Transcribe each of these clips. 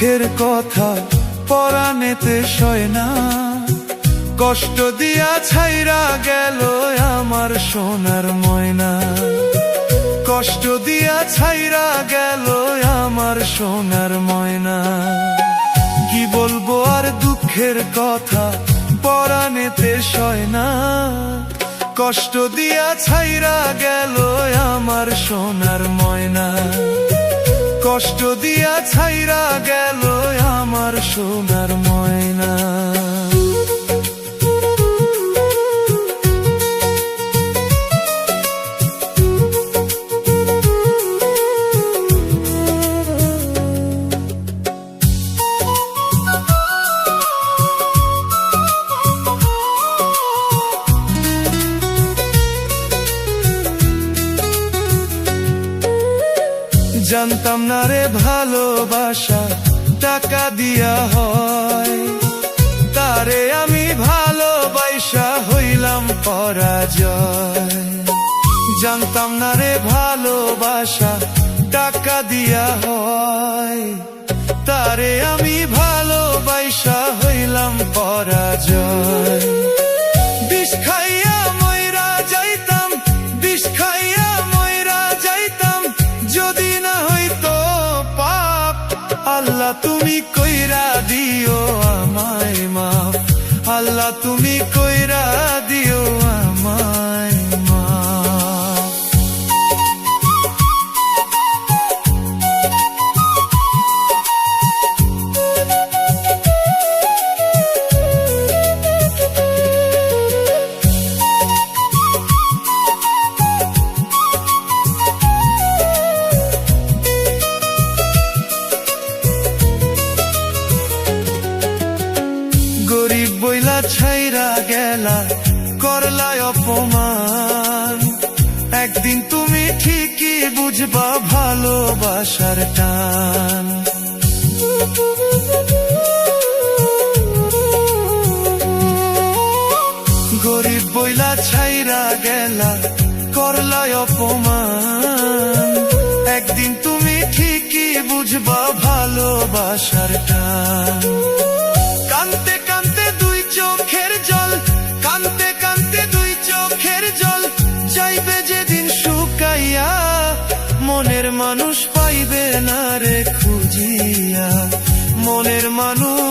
দুঃখের কথা পরাণেতে সয় না, কষ্ট দিয়া ছাইরা গেল আমার সোনার ময়না, কষ্ট দিয়া ছাইরা গেল আমার সোনার ময়না। কি বলবো আর দুঃখের কথা পরাণেতে সয় না, কষ্ট দিয়া ছাইরা গেল আমার সোনার ময়না, কষ্ট দিয়া ছাইরা গেল আমার সোনার ময়না। জানতাম না রে ভালোবাসা টাকা দিয়া হয়, তারে আমি ভালোবাসা হইলাম পরাজয়। জানতাম না রে ভালোবাসা টাকা দিয়া হয়, তারে আমি ভালোবাসা হইলাম পরাজয়। বিষ খাইয়া মইরা যাইতাম, বিষ খাইয়া মইরা যাইতাম, যদি না হইতো পাপ। আল্লাহ তুমি কইরা দিও আমায় মাফ, আল্লাহ তুমি কইরা দিও আমায় মাফ। গরিব বইলা ছাইরা গেলা করলাই অপমান, একদিন তুমি ঠিকই বুঝবা ভালোবাসার টান। গরিব বইলা ছাইরা গেলা করলাই অপমান, একদিন তুমি ঠিকই বুঝবা ভালোবাসার টান। কানতে কানতে দুই চোখের জল, কানতে কানতে দুই চোখের জল, যাইবে যেদিন শুকাইয়া, মনের মানুষ পাইবে না রে খুঁজিয়া, মনের মানুষ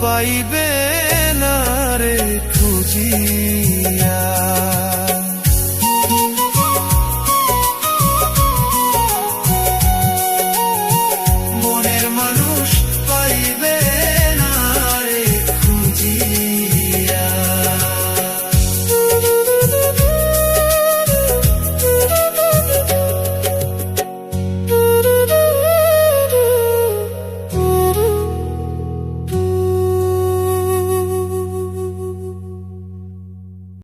পাইবে না রে খুঁজিয়া।